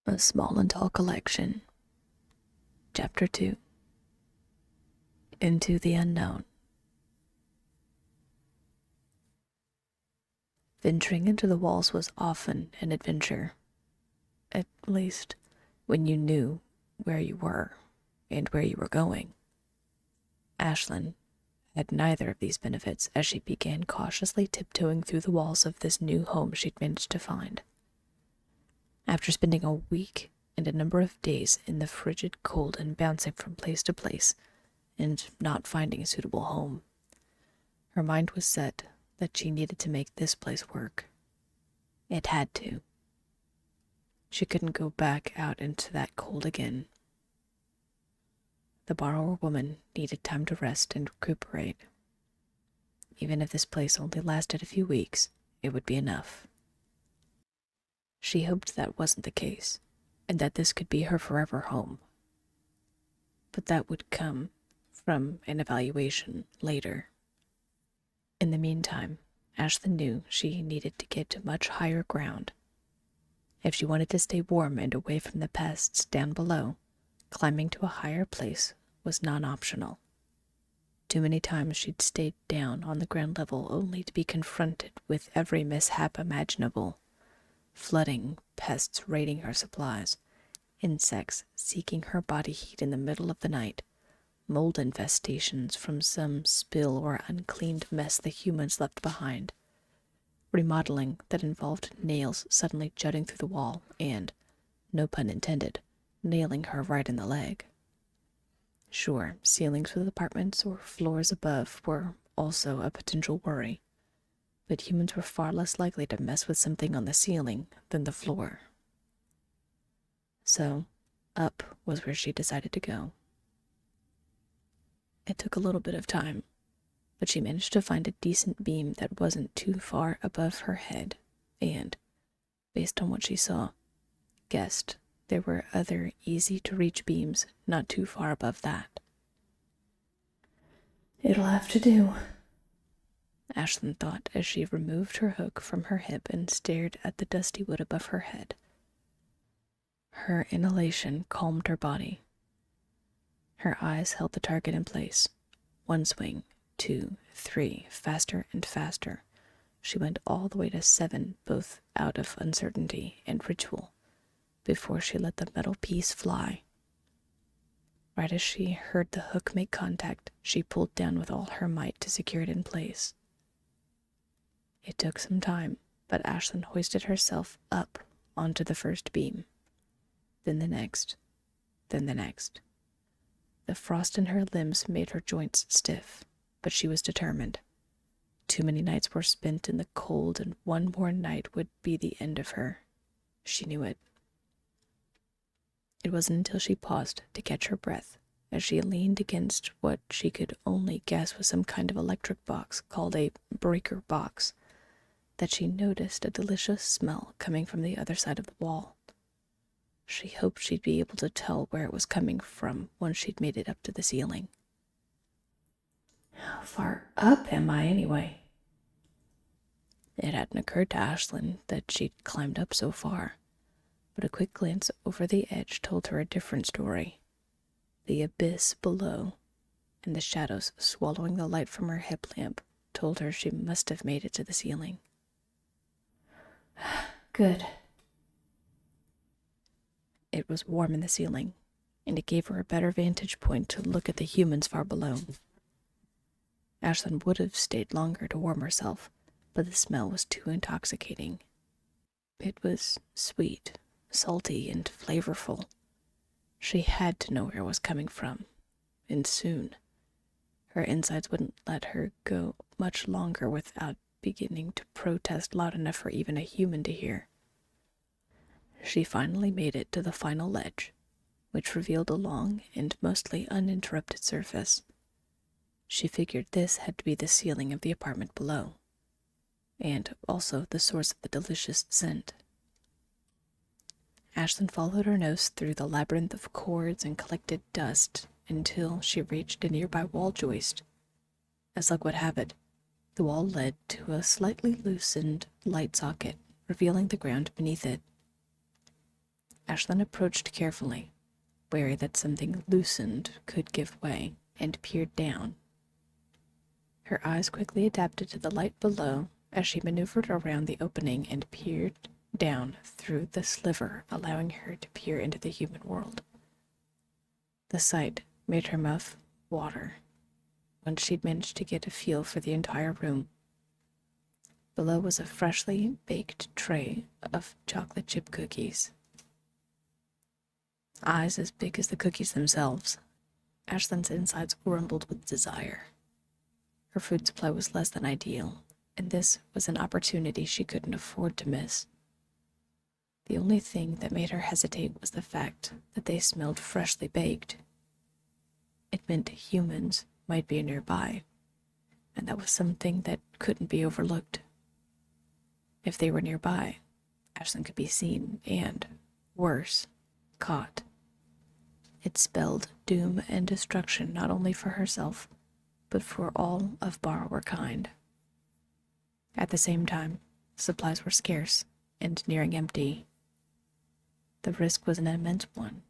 A Small and Tall Collection. Chapter 2. Into the Unknown. Venturing into the walls was often an adventure, at least when you knew where you were and where you were going. Ashlynn had neither of these benefits as she began cautiously tiptoeing through the walls of this new home she'd managed to find. After spending a week and a number of days in the frigid cold and bouncing from place to place, and not finding a suitable home, her mind was set that she needed to make this place work. It had to. She couldn't go back out into that cold again. The borrower woman needed time to rest and recuperate. Even if this place only lasted a few weeks, it would be enough. She hoped that wasn't the case, and that this could be her forever home. But that would come from an evaluation later. In the meantime, Ashlynn knew she needed to get to much higher ground. If she wanted to stay warm and away from the pests down below, climbing to a higher place was non-optional. Too many times she'd stayed down on the ground level only to be confronted with every mishap imaginable. Flooding, pests raiding her supplies, insects seeking her body heat in the middle of the night, mold infestations from some spill or uncleaned mess the humans left behind, remodeling that involved nails suddenly jutting through the wall and, no pun intended, nailing her right in the leg. Sure, ceilings with apartments or floors above were also a potential worry, but humans were far less likely to mess with something on the ceiling than the floor. So, up was where she decided to go. It took a little bit of time, but she managed to find a decent beam that wasn't too far above her head, and, based on what she saw, guessed there were other easy-to-reach beams not too far above that. "It'll have to do," Ashlynn thought as she removed her hook from her hip and stared at the dusty wood above her head. Her inhalation calmed her body. Her eyes held the target in place. One swing, 2, 3, faster and faster. She went all the way to 7, both out of uncertainty and ritual, before she let the metal piece fly. Right as she heard the hook make contact, she pulled down with all her might to secure it in place. It took some time, but Ashlynn hoisted herself up onto the first beam. Then the next, then the next. The frost in her limbs made her joints stiff, but she was determined. Too many nights were spent in the cold, and one more night would be the end of her. She knew it. It wasn't until she paused to catch her breath, as she leaned against what she could only guess was some kind of electric box called a breaker box, that she noticed a delicious smell coming from the other side of the wall. She hoped she'd be able to tell where it was coming from once she'd made it up to the ceiling. How far up am I, anyway? It hadn't occurred to Ashlynn that she'd climbed up so far, but a quick glance over the edge told her a different story. The abyss below, and the shadows swallowing the light from her hip lamp, told her she must have made it to the ceiling. Good. It was warm in the ceiling, and it gave her a better vantage point to look at the humans far below. Ashlynn would have stayed longer to warm herself, but the smell was too intoxicating. It was sweet, salty, and flavorful. She had to know where it was coming from, and soon. Her insides wouldn't let her go much longer without beginning to protest loud enough for even a human to hear. She finally made it to the final ledge, which revealed a long and mostly uninterrupted surface. She figured this had to be the ceiling of the apartment below, and also the source of the delicious scent. Ashlynn followed her nose through the labyrinth of cords and collected dust until she reached a nearby wall joist. As luck would have it, the wall led to a slightly loosened light socket, revealing the ground beneath it. Ashlynn approached carefully, wary that something loosened could give way, and peered down. Her eyes quickly adapted to the light below as she maneuvered around the opening and peered down through the sliver, allowing her to peer into the human world. The sight made her mouth water once she'd managed to get a feel for the entire room. Below was a freshly baked tray of chocolate chip cookies. Eyes as big as the cookies themselves, Ashlynn's insides rumbled with desire. Her food supply was less than ideal, and this was an opportunity she couldn't afford to miss. The only thing that made her hesitate was the fact that they smelled freshly baked. It meant humans might be nearby, and that was something that couldn't be overlooked. If they were nearby, Ashlynn could be seen and, worse, caught. It spelled doom and destruction not only for herself, but for all of borrower kind. At the same time, supplies were scarce and nearing empty. The risk was an immense one,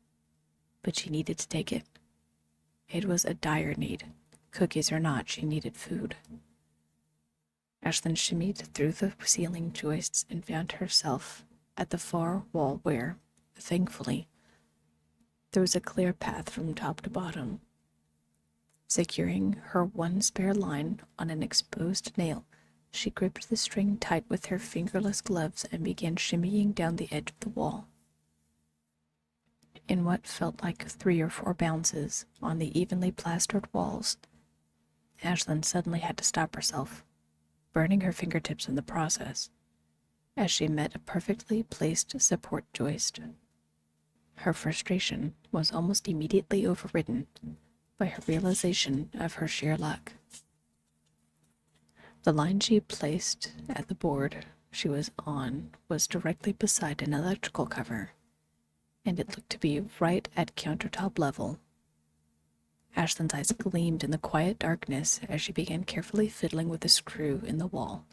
but she needed to take it. It was a dire need. Cookies or not, she needed food. Ashlynn shimmied through the ceiling joists and found herself at the far wall where, thankfully, there was a clear path from top to bottom. Securing her one spare line on an exposed nail, she gripped the string tight with her fingerless gloves and began shimmying down the edge of the wall. In what felt like 3 or 4 bounces on the evenly plastered walls, Ashlynn suddenly had to stop herself, burning her fingertips in the process, as she met a perfectly placed support joist. Her frustration was almost immediately overridden by her realization of her sheer luck. The line she placed at the board she was on was directly beside an electrical cover, and it looked to be right at countertop level. Ashlynn's eyes gleamed in the quiet darkness as she began carefully fiddling with a screw in the wall.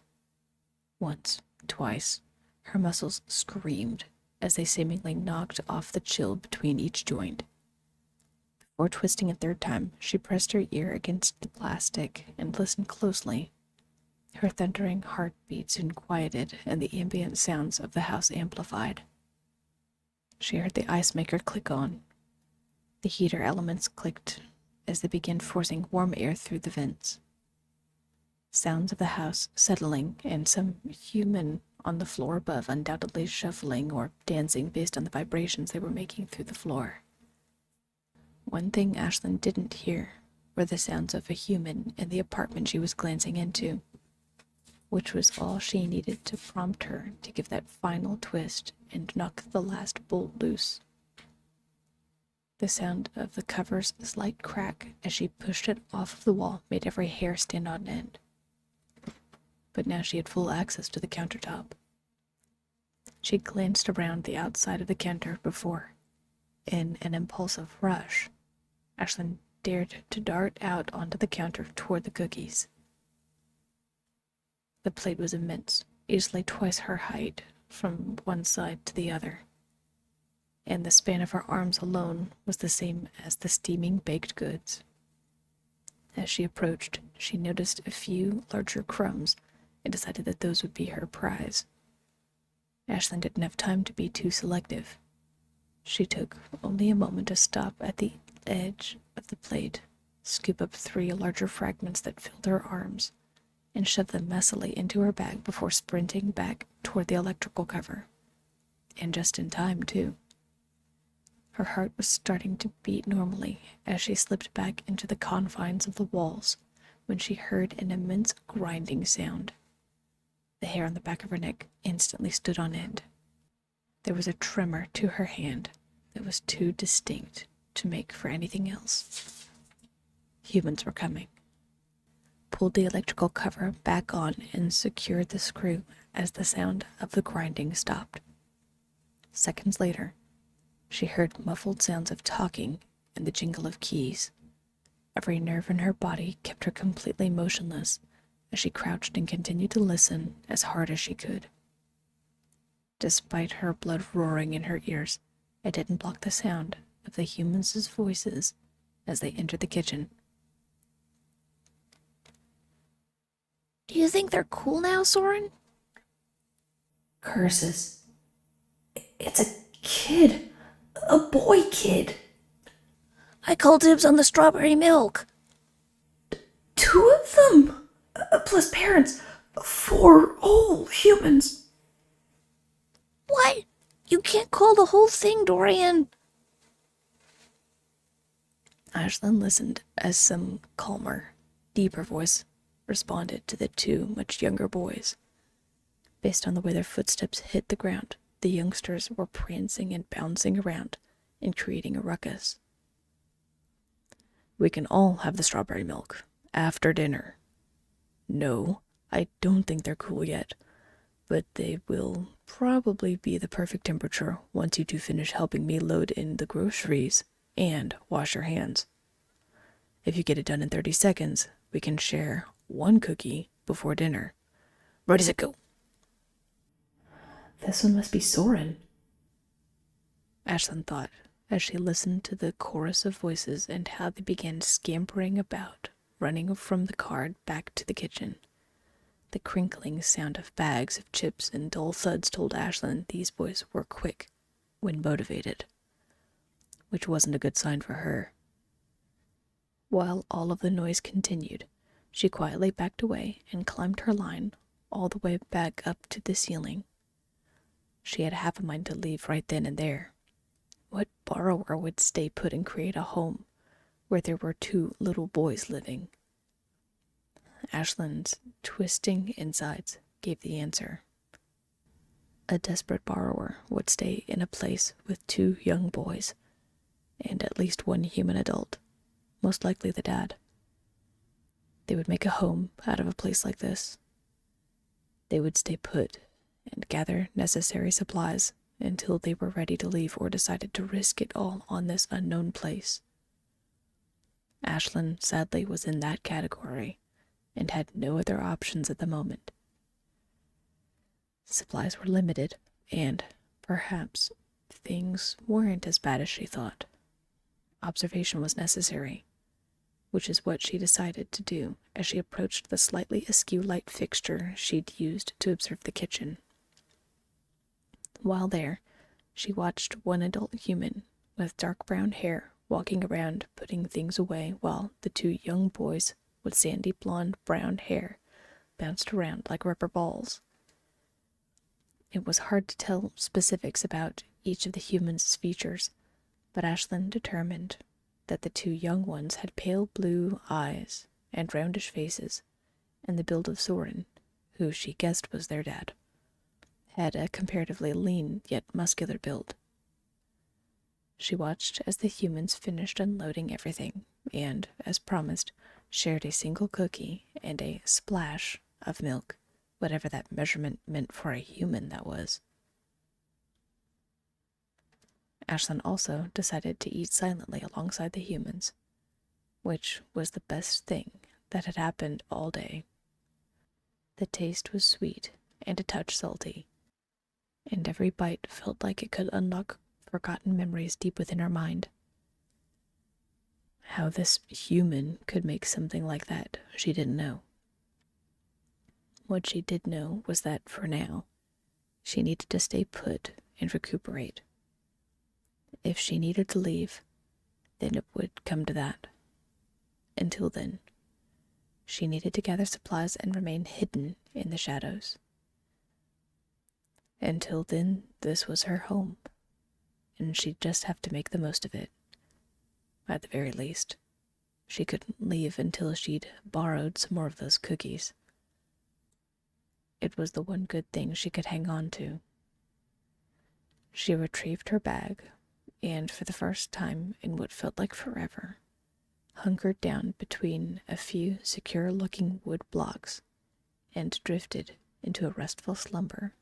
Once, twice, her muscles screamed as they seemingly knocked off the chill between each joint. Before twisting a third time, she pressed her ear against the plastic and listened closely. Her thundering heartbeat soon quieted and the ambient sounds of the house amplified. She heard the ice maker click on. The heater elements clicked as they began forcing warm air through the vents. Sounds of the house settling and some human on the floor above undoubtedly shuffling or dancing based on the vibrations they were making through the floor. One thing Ashlynn didn't hear were the sounds of a human in the apartment she was glancing into, which was all she needed to prompt her to give that final twist and knock the last bolt loose. The sound of the cover's slight crack as she pushed it off of the wall made every hair stand on end. But now she had full access to the countertop. She glanced around the outside of the counter before, in an impulsive rush, Ashlynn dared to dart out onto the counter toward the cookies. The plate was immense, easily twice her height from one side to the other, and the span of her arms alone was the same as the steaming baked goods. As she approached, she noticed a few larger crumbs and decided that those would be her prize. Ashlynn didn't have time to be too selective. She took only a moment to stop at the edge of the plate, scoop up 3 larger fragments that filled her arms, and shove them messily into her bag before sprinting back toward the electrical cover. And just in time, too. Her heart was starting to beat normally as she slipped back into the confines of the walls when she heard an immense grinding sound. The hair on the back of her neck instantly stood on end. There was a tremor to her hand that was too distinct to make for anything else. Humans were coming. Pulled the electrical cover back on and secured the screw as the sound of the grinding stopped. Seconds later, she heard muffled sounds of talking and the jingle of keys. Every nerve in her body kept her completely motionless as she crouched and continued to listen as hard as she could. Despite her blood roaring in her ears, It didn't block the sound of the humans' voices as they entered the kitchen. Do you think they're cool now, Soren? Curses. It's a kid. A boy kid. I call dibs on the strawberry milk. 2 of them. Plus parents. 4 whole humans. What? You can't call the whole thing, Dorian. Ashlynn listened as some calmer, deeper voice responded to the 2 much younger boys. Based on the way their footsteps hit the ground, the youngsters were prancing and bouncing around and creating a ruckus. We can all have the strawberry milk after dinner. No, I don't think they're cool yet, but they will probably be the perfect temperature once you 2 finish helping me load in the groceries and wash your hands. If you get it done in 30 seconds, we can share 1 cookie before dinner. Ready, set, go. This one must be Soren, Ashlynn thought as she listened to the chorus of voices and how they began scampering about, running from the car back to the kitchen. The crinkling sound of bags of chips and dull thuds told Ashlynn these boys were quick when motivated, which wasn't a good sign for her. While all of the noise continued, she quietly backed away and climbed her line all the way back up to the ceiling. She had half a mind to leave right then and there. What borrower would stay put and create a home where there were 2 little boys living? Ashlynn's twisting insides gave the answer. A desperate borrower would stay in a place with 2 young boys and at least 1 human adult, most likely the dad. They would make a home out of a place like this. They would stay put and gather necessary supplies until they were ready to leave or decided to risk it all on this unknown place. Ashlynn sadly was in that category and had no other options at the moment. Supplies were limited, and perhaps things weren't as bad as she thought. Observation was necessary, which is what she decided to do as she approached the slightly askew light fixture she'd used to observe the kitchen. While there, she watched 1 adult human with dark brown hair walking around putting things away while the 2 young boys with sandy blonde brown hair bounced around like rubber balls. It was hard to tell specifics about each of the humans' features, but Ashlynn determined that the 2 young ones had pale blue eyes and roundish faces, and the build of Soren, who she guessed was their dad, had a comparatively lean yet muscular build. She watched as the humans finished unloading everything and, as promised, shared a single cookie and a splash of milk, whatever that measurement meant for a human that was. Ashlynn also decided to eat silently alongside the humans, which was the best thing that had happened all day. The taste was sweet and a touch salty, and every bite felt like it could unlock forgotten memories deep within her mind. How this human could make something like that, she didn't know. What she did know was that, for now, she needed to stay put and recuperate. If she needed to leave, then it would come to that. Until then, she needed to gather supplies and remain hidden in the shadows. Until then, this was her home, and she'd just have to make the most of it. At the very least, she couldn't leave until she'd borrowed some more of those cookies. It was the one good thing she could hang on to. She retrieved her bag, and for the first time in what felt like forever, hunkered down between a few secure-looking wood blocks and drifted into a restful slumber